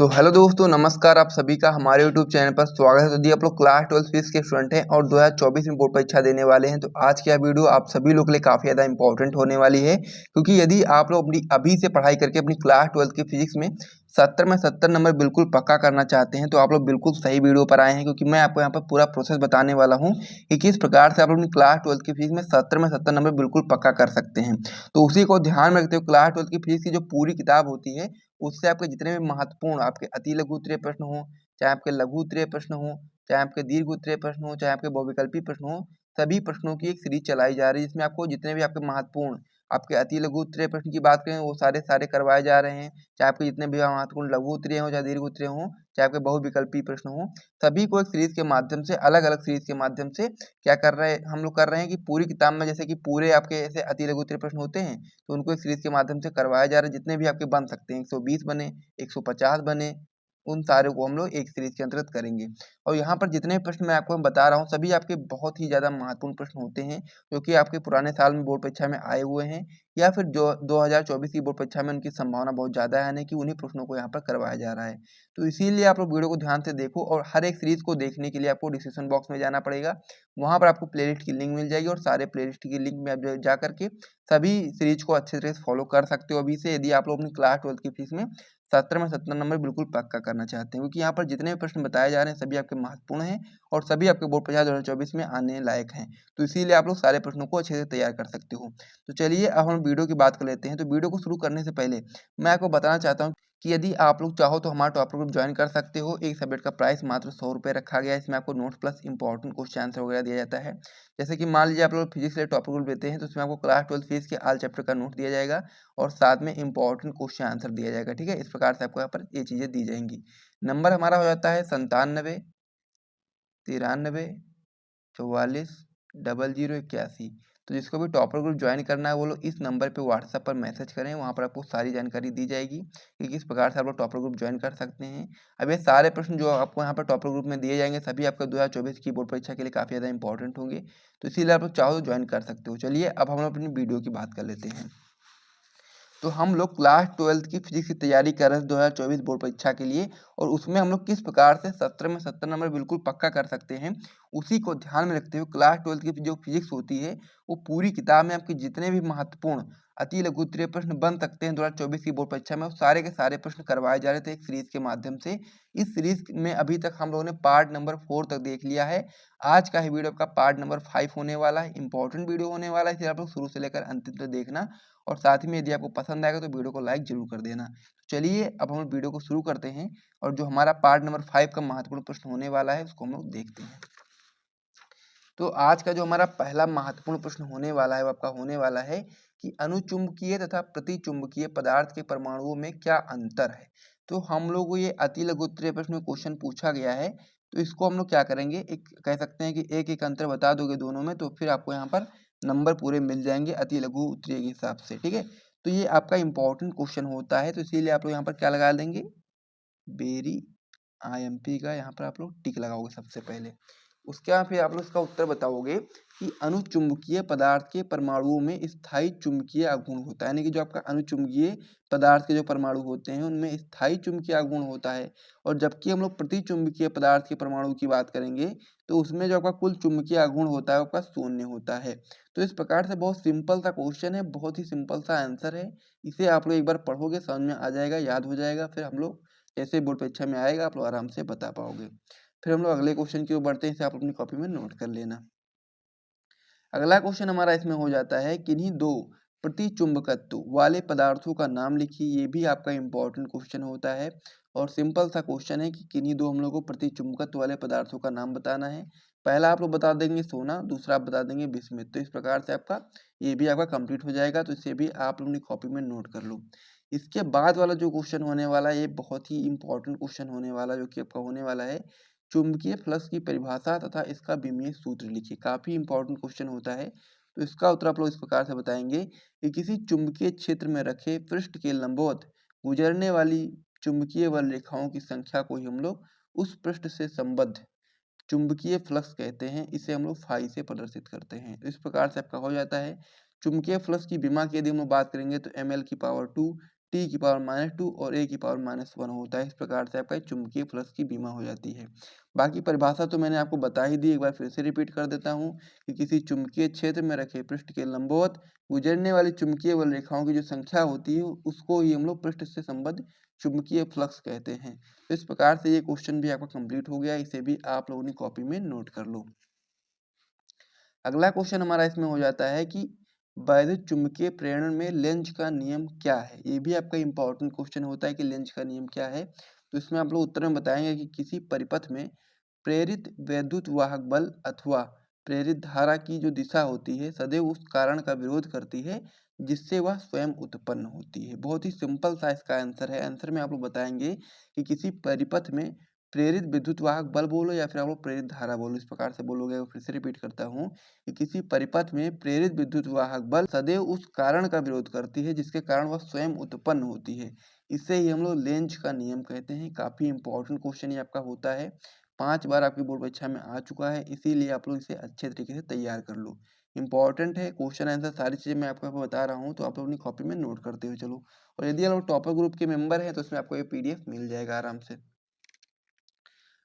तो हेलो दोस्तों, नमस्कार। आप सभी का हमारे यूट्यूब चैनल पर स्वागत है। तो यदि आप लोग क्लास 12 फिजिक्स के स्टूडेंट हैं और 2024 में बोर्ड परीक्षा देने वाले हैं तो आज की यह वीडियो आप सभी लोग के लिए काफ़ी ज़्यादा इंपॉर्टेंट होने वाली है, क्योंकि यदि आप लोग अपनी अभी से पढ़ाई करके अपनी क्लास 12 की फिजिक्स में 70 में 70 नंबर बिल्कुल पक्का करना चाहते हैं तो आप लोग बिल्कुल सही वीडियो पर आए हैं, क्योंकि मैं आपको यहाँ पर पूरा प्रोसेस बताने वाला हूँ कि किस प्रकार से आप अपनी क्लास 12 की फिजिक्स में 70 में 70 नंबर बिल्कुल पक्का कर सकते हैं। तो उसी को ध्यान में रखते हुए क्लास 12 की फिजिक्स की जो पूरी किताब होती है उससे आपके जितने भी महत्वपूर्ण आपके अति लघु उत्तरीय प्रश्न हो, चाहे आपके लघु उत्तरीय प्रश्न हो, चाहे आपके दीर्घ उत्तरीय प्रश्न हो, चाहे आपके बहुविकल्पी प्रश्न हो, सभी प्रश्नों की एक सीरीज चलाई जा रही है जिसमें आपको जितने भी आपके महत्वपूर्ण आपके अति लघु उत्तरीय प्रश्न की बात करें वो सारे करवाए जा रहे हैं। चाहे आपके जितने भी महत्वपूर्ण लघु उत्तरीय हो, चाहे दीर्घ उत्तरीय हो, चाहे आपके बहुविकल्पी प्रश्न हो, सभी को एक सीरीज के माध्यम से अलग अलग सीरीज के माध्यम से क्या कर रहे हैं हम लोग कर रहे हैं कि पूरी किताब में जैसे कि पूरे आपके ऐसे अति लघु उत्तरीय प्रश्न होते हैं तो उनको एक सीरीज के माध्यम से करवाया जा रहा है। जितने भी आपके बन सकते हैं 120 बने, 150 बने, उन सारे को हम लोग एक सीरीज के अंतर्गत करेंगे। और यहाँ पर जितने प्रश्न मैं आपको बता रहा हूँ सभी आपके बहुत ही ज़्यादा महत्वपूर्ण प्रश्न होते हैं, जो कि आपके पुराने साल में बोर्ड परीक्षा में आए हुए हैं या फिर जो 2024 की बोर्ड परीक्षा में उनकी संभावना बहुत ज़्यादा है, यानी कि उन्हीं प्रश्नों को यहाँ पर करवाया जा रहा है। तो इसीलिए आप लोग वीडियो को ध्यान से देखो और हर एक सीरीज को देखने के लिए आपको डिस्क्रिप्शन बॉक्स में जाना पड़ेगा। वहाँ पर आपको प्लेलिस्ट की लिंक मिल जाएगी और सारे प्लेलिस्ट की लिंक में आप जा करके सभी सीरीज को अच्छे तरीके से फॉलो कर सकते हो अभी से, यदि आप लोग अपनी क्लास 12 की फीस में 70 में 70 नंबर बिल्कुल पक्का करना चाहते हैं, क्योंकि यहाँ पर जितने भी प्रश्न बताए जा रहे हैं सभी आपके महत्वपूर्ण हैं और सभी आपके बोर्ड परीक्षा 2024 में आने लायक हैं। तो इसीलिए आप लोग सारे प्रश्नों को अच्छे से तैयार कर सकते हो। तो चलिए अब हम वीडियो की बात कर लेते हैं। तो वीडियो को शुरू करने से पहले मैं आपको बताना चाहता हूँ कि यदि आप लोग चाहो तो हमारा टॉपर ग्रुप ज्वाइन कर सकते हो। एक सब्जेक्ट का प्राइस मात्र 100 रुपये रखा गया है। इसमें आपको notes plus important question answer वगैरह दिया जाता है। जैसे कि मान लीजिए आप लोग फिजिक्स के टॉपर ग्रुप लेते हैं तो उसमें आपको क्लास 12 फिजिक्स के ऑल चैप्टर का नोट दिया जाएगा और साथ में इंपॉर्टेंट क्वेश्चन आंसर दिया जाएगा। ठीक है, इस प्रकार से आपको यहाँ पर ये चीज़ें दी जाएंगी। नंबर हमारा हो जाता है 97 93 44 0081। तो जिसको भी टॉपर ग्रुप ज्वाइन करना है वो लोग इस नंबर पे व्हाट्सएप पर मैसेज करें, वहाँ पर आपको सारी जानकारी दी जाएगी कि किस प्रकार से आप लोग टॉपर ग्रुप ज्वाइन कर सकते हैं। अब ये सारे प्रश्न जो आपको यहाँ पर टॉपर ग्रुप में दिए जाएंगे सभी आपका 2024 की बोर्ड परीक्षा के लिए काफ़ी ज़्यादा इंपॉर्टेंट होंगे, तो इसीलिए आप लोग चाहो तो ज्वाइन कर सकते हो। चलिए अब हम अपनी वीडियो की बात कर लेते हैं। तो हम लोग क्लास 12 की फिजिक्स की तैयारी कर रहे हैं 2024 बोर्ड परीक्षा के लिए, और उसमें हम लोग किस प्रकार से 70 में 70 नंबर बिल्कुल पक्का कर सकते हैं उसी को ध्यान में रखते हुए क्लास 12 की जो फिजिक्स होती है वो पूरी किताब में आपके जितने भी महत्वपूर्ण अति लघु उत्तरीय प्रश्न बन सकते हैं 2024 की बोर्ड परीक्षा में, वो सारे के सारे प्रश्न करवाए जा रहे थे एक सीरीज के माध्यम से। इस सीरीज में अभी तक हम लोगों ने पार्ट नंबर 4 तक देख लिया है। आज का ही वीडियो आपका पार्ट नंबर 5 होने वाला है। इंपॉर्टेंट वीडियो होने वाला है, इसलिए आप लोग शुरू से लेकर अंतिम तक देखना और साथ ही में यदि आपको पसंद आएगा तो वीडियो को लाइक जरूर कर देना। तो चलिए अब हम वीडियो को शुरू करते हैं और जो हमारा पार्ट नंबर 5 का महत्वपूर्ण प्रश्न होने वाला है उसको हम लोग देखते हैं। तो आज का जो हमारा पहला महत्वपूर्ण प्रश्न होने वाला है वो आपका होने वाला है कि अनुचुंबकीय तथा प्रतिचुंबकीय पदार्थ के परमाणुओं में क्या अंतर है। तो हम लोग को ये अति लघु उत्तरीय प्रश्न में क्वेश्चन पूछा गया है, तो इसको हम लोग क्या करेंगे, एक कह सकते हैं कि एक एक अंतर बता दोगे दोनों में तो फिर आपको यहाँ पर नंबर पूरे मिल जाएंगे अति लघु उत्तरीय के हिसाब से। ठीक है, तो ये आपका इंपॉर्टेंट क्वेश्चन होता है, तो इसीलिए आप लोग यहाँ पर क्या लगा देंगे, वेरी IMP का यहाँ पर आप लोग टिक लगाओगे सबसे पहले। उसके बाद फिर आप लोग इसका उत्तर बताओगे कि अनुचुंबकीय पदार्थ के परमाणुओं में स्थायी चुंबकीय आघूर्ण होता है, यानी कि जो आपका अनुचुंबकीय पदार्थ के जो परमाणु होते हैं उनमें स्थायी चुंबकीय आघूर्ण होता है। और जबकि हम लोग प्रतिचुंबकीय पदार्थ के परमाणु की बात करेंगे तो उसमें जो आपका कुल चुंबकीय आघूर्ण होता है वो आपका शून्य होता है। तो इस प्रकार से बहुत सिंपल सा क्वेश्चन है, बहुत ही सिंपल सा आंसर है। इसे आप लोग एक बार पढ़ोगे समझ में आ जाएगा, याद हो जाएगा, फिर हम लोग जैसे बोर्ड परीक्षा में आएगा आप लोग आराम से बता पाओगे। फिर हम लोग अगले क्वेश्चन की ओर बढ़ते हैं, इसे आप अपनी कॉपी में नोट कर लेना। अगला क्वेश्चन हमारा इसमें हो जाता है किन्हीं दो प्रतिचुंबकत्व वाले पदार्थों का नाम लिखिए। ये भी आपका इंपॉर्टेंट क्वेश्चन होता है और सिंपल सा क्वेश्चन है कि किन्हीं दो हम लोग को प्रतिचुंबकत्व वाले पदार्थों का नाम बताना है। पहला आप लोग बता देंगे सोना, दूसरा आप बता देंगे बिस्मिथ। तो इस प्रकार से आपका ये भी आपका कंप्लीट हो जाएगा, तो इसे भी आप लोग अपनी कॉपी में नोट कर लो। इसके बाद वाला जो क्वेश्चन होने वाला है ये बहुत ही इंपॉर्टेंट क्वेश्चन होने वाला है, जो कि आपका होने वाला है चुंबकीय फ्लक्स की परिभाषा तथा इसका विमीय सूत्र लिखिए। काफी इंपॉर्टेंट क्वेश्चन होता है, तो इसका उत्तर आप लोग इस प्रकार से बताएंगे कि किसी चुंबकीय क्षेत्र में रखे पृष्ठ के लंबवत गुजरने वाली चुंबकीय बल रेखाओं की संख्या को ही हम लोग उस पृष्ठ से संबद्ध चुंबकीय फ्लक्स कहते हैं, इसे हम लोग फाई से प्रदर्शित करते हैं। इस प्रकार से आपका हो जाता है चुंबकीय फ्लक्स की विमा की यदि हम लोग बात करेंगे तो ml की पावर 2 t⁻⁻2 और a⁻−1 होता है। इस प्रकार से आपका चुंबकीय फ्लक्स की बीमा हो जाती है। बाकी परिभाषा तो मैंने आपको बता ही दी, एक बार फिर से रिपीट कर देता हूँ कि किसी चुंबकीय क्षेत्र में रखे पृष्ठ के लंबवत गुजरने वाली चुंबकीय बल रेखाओं की जो संख्या होती है उसको ही हम लोग पृष्ठ से संबद्ध चुंबकीय फ्लक्स कहते हैं। तो इस प्रकार से ये क्वेश्चन भी आपका कंप्लीट हो गया, इसे भी आप लोगों ने कॉपी में नोट कर लो। अगला क्वेश्चन हमारा इसमें हो जाता है कि वैद्युत चुंबकीय प्रेरण में लेंज का नियम क्या है। ये भी आपका इंपॉर्टेंट क्वेश्चन होता है कि लेंज का नियम क्या है। तो इसमें आप लोग उत्तर में बताएंगे कि किसी परिपथ में प्रेरित वैद्युत वाहक बल अथवा प्रेरित धारा की जो दिशा होती है सदैव उस कारण का विरोध करती है जिससे वह स्वयं उत्पन्न होती है। बहुत ही सिंपल सा इसका आंसर है। आंसर में आप लोग बताएंगे कि किसी परिपथ में प्रेरित विद्युत वाहक बल बोलो या फिर आप लोग प्रेरित धारा बोलो, इस प्रकार से बोलोगे। फिर से रिपीट करता हूँ कि किसी परिपथ में प्रेरित विद्युत वाहक बल सदैव उस कारण का विरोध करती है जिसके कारण वह स्वयं उत्पन्न होती है। इसे ही हम लोग लेंज का नियम कहते हैं। काफी इंपॉर्टेंट क्वेश्चन ये आपका होता है, 5 बार आपकी बोर्ड परीक्षा में आ चुका है, इसीलिए आप लोग इसे अच्छे तरीके से तैयार कर लो। इंपॉर्टेंट है, क्वेश्चन आंसर सारी चीजें मैं आपको बता रहा हूँ, तो आप लोग अपनी कॉपी में नोट करते हुए चलो। और यदि आप लोग टॉपर ग्रुप के मेंबर हैं तो इसमें आपको ये PDF मिल जाएगा आराम से।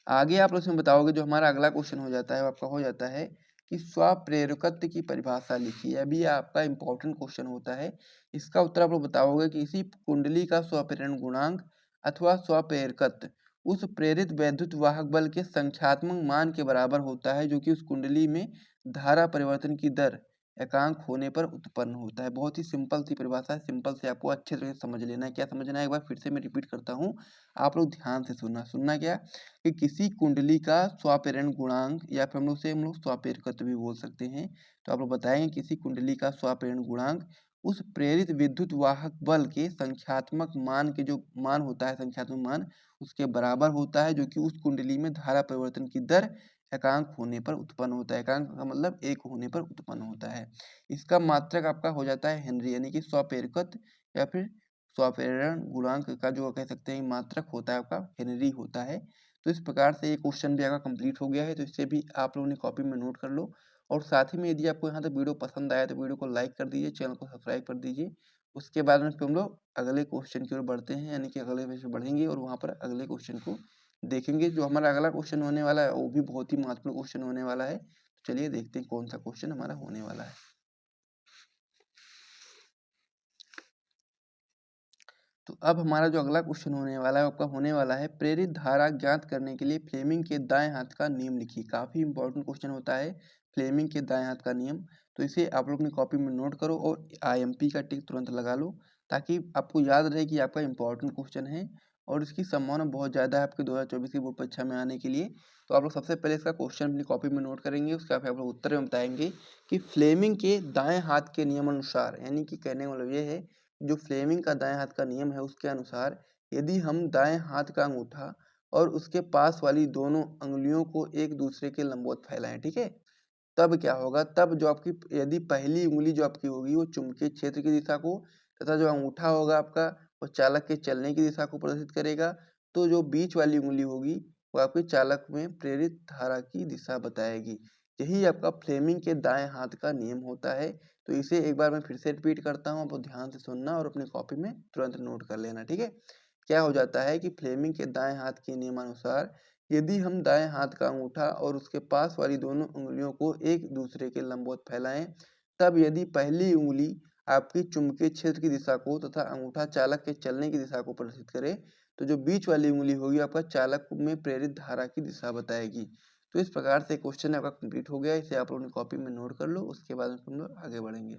आगे आप लोग इसमें बताओगे, जो हमारा अगला क्वेश्चन हो जाता है वो आपका हो जाता है कि स्वप्रेरकत्व की परिभाषा लिखिए। अभी आपका इंपॉर्टेंट क्वेश्चन होता है। इसका उत्तर आप लोग बताओगे कि इसी कुंडली का स्वप्रेरण गुणांक अथवा स्वप्रेरकत्व उस प्रेरित वैद्युत वाहक बल के संख्यात्मक मान के बराबर होता है जो कि उस कुंडली में धारा परिवर्तन की दर एकांक होने पर उत्पन्न होता है। बहुत ही सिंपल सी परिभाषा है, सिंपल से आपको अच्छे तरह से समझ लेना है। क्या समझना है, एक बार फिर से मैं रिपीट करता हूँ, आप लोग ध्यान से सुनना क्या कि किसी कुंडली का स्वप्रेरण गुणांक या फिर हम लोग स्वप्रेरकत्व भी बोल सकते हैं। तो आप लोग बताएंगे किसी कुंडली का स्वप्रेरण गुणांक उस प्रेरित विद्युत वाहक बल के संख्यात्मक मान के जो मान होता है, संख्यात्मक मान उसके बराबर होता है जो कि उस कुंडली में धारा परिवर्तन की दर एकांक होने पर उत्पन्न होता है। एकांक का मतलब 1 होने पर उत्पन्न होता है। इसका मात्रक आपका हो जाता है हेनरी, यानी कि स्वप्रेरकत्व या फिर स्वप्रेरण गुणांक का जो कह सकते हैं मात्रक होता है आपका हेनरी होता है। तो इस प्रकार से ये क्वेश्चन भी आपका कंप्लीट हो गया है, तो इससे भी आप लोगों ने कॉपी में नोट कर लो। और साथ ही में यदि आपको यहाँ तक वीडियो पसंद आया तो वीडियो को लाइक कर दीजिए, चैनल को सब्सक्राइब कर दीजिए। उसके बाद में फिर हम लोग अगले क्वेश्चन की ओर बढ़ते हैं, यानी कि अगले पेज पे बढ़ेंगे और वहाँ पर अगले क्वेश्चन को देखेंगे। जो हमारा अगला क्वेश्चन होने वाला है वो भी बहुत ही महत्वपूर्ण क्वेश्चन होने वाला है। तो चलिए देखते हैं कौन सा क्वेश्चन हमारा होने वाला है। तो अब हमारा जो अगला क्वेश्चन होने वाला है आपका होने वाला है प्रेरित धारा ज्ञात करने के लिए फ्लेमिंग के दाएं हाथ का नियम लिखिए। काफी इंपॉर्टेंट क्वेश्चन होता है फ्लेमिंग के दाएं हाथ का नियम। तो इसे आप लोग अपनी कॉपी में नोट करो और IMP का टिक तुरंत लगा लो ताकि आपको याद रहे कि आपका इंपॉर्टेंट क्वेश्चन है और इसकी संभावना बहुत ज़्यादा है आपके 2024 की बोर्ड परीक्षा में आने के लिए। तो आप लोग सबसे पहले इसका क्वेश्चन अपनी कॉपी में नोट करेंगे, उसके बाद आप लोग उत्तर में बताएंगे कि फ्लेमिंग के दाएं हाथ के नियम अनुसार, यानी कि कहने का मतलब ये है जो फ्लेमिंग का दाएं हाथ का नियम है उसके अनुसार यदि हम दाएं हाथ का अंगूठा और उसके पास वाली दोनों अंगुलियों को एक दूसरे के लंबवत फैलाएं, ठीक है, तब क्या होगा, तब जो आपकी यदि पहली उंगली जो आपकी होगी वो चुंबकीय क्षेत्र की दिशा को तथा जो अंगूठा होगा आपका वो चालक के चलने की दिशा को प्रदर्शित करेगा, तो जो बीच वाली उंगली होगी वो आपके चालक में प्रेरित धारा की दिशा बताएगी। यही आपका फ्लेमिंग के दाएं हाथ का नियम होता है। तो इसे एक बार मैं फिर से रिपीट करता हूँ, आप ध्यान से सुनना और अपनी कॉपी में तुरंत नोट कर लेना, ठीक है। क्या हो जाता है कि फ्लेमिंग के दाएं हाथ के नियमानुसार यदि हम दाएं हाथ का अंगूठा और उसके पास वाली दोनों उंगलियों को एक दूसरे के लंबवत फैलाएं, तब यदि पहली उंगली आपकी चुंबकीय क्षेत्र की दिशा को तथा अंगूठा चालक के चलने की दिशा को प्रदर्शित करे, तो जो बीच वाली उंगली होगी आपका चालक में प्रेरित धारा की दिशा बताएगी। तो इस प्रकार से क्वेश्चन आपका कंप्लीट हो गया। इसे आप लोगों ने कॉपी में नोट कर लो, उसके बाद हम लोग आगे बढ़ेंगे।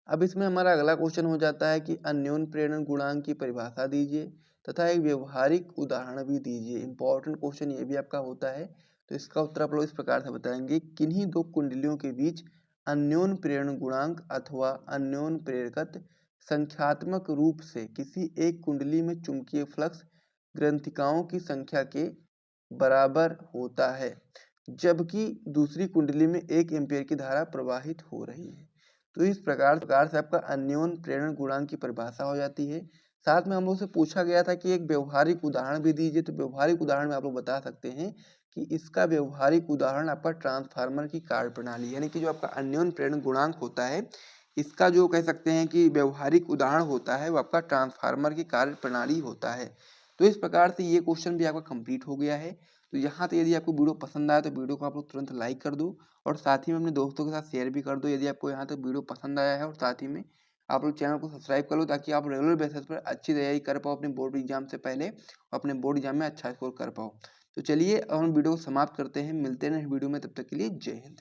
अब इसमें हमारा अगला क्वेश्चन हो जाता है कि अन्योन प्रेरण गुणांक की परिभाषा दीजिए तथा एक व्यवहारिक उदाहरण भी दीजिए। इंपॉर्टेंट क्वेश्चन ये भी आपका होता है। तो इसका उत्तर आप लोग इस प्रकार से बताएंगे, किन्हीं दो कुंडलियों के बीच अन्योन प्रेरण गुणांक अथवा अन्योन प्रेरकत्व संख्यात्मक रूप से किसी एक कुंडली में चुंबकीय फ्लक्स ग्रंथिकाओं की संख्या के बराबर होता है जबकि दूसरी कुंडली में 1 एम्पीयर की धारा प्रवाहित हो रही है। तो इस प्रकार से आपका अन्योन प्रेरण गुणांक की परिभाषा हो जाती है। साथ में हम लोग से पूछा गया था कि एक व्यवहारिक उदाहरण भी दीजिए। तो व्यवहारिक उदाहरण में आप लोग बता सकते हैं कि इसका व्यवहारिक उदाहरण आपका ट्रांसफार्मर की कार्यप्रणाली, यानी कि जो आपका अन्योन प्रेरण गुणांक होता है इसका जो कह सकते हैं कि व्यवहारिक उदाहरण होता है वो आपका ट्रांसफार्मर की कार्य प्रणाली होता है। तो इस प्रकार से ये क्वेश्चन भी आपका कंप्लीट हो गया है। तो यहाँ तक यदि आपको वीडियो पसंद आया तो वीडियो को आप लोग तुरंत लाइक कर दो और साथ ही में अपने दोस्तों के साथ शेयर भी कर दो यदि आपको यहाँ तक वीडियो पसंद आया है, और साथ ही में आप लोग चैनल को सब्सक्राइब कर लो ताकि आप रेगुलर बेसिस पर अच्छी तैयारी कर पाओ अपने बोर्ड एग्जाम से पहले, अपने बोर्ड एग्जाम में अच्छा स्कोर कर पाओ। तो चलिए अब हम वीडियो को समाप्त करते हैं, मिलते हैं नेक्स्ट वीडियो में, तब तक के लिए जय हिंद।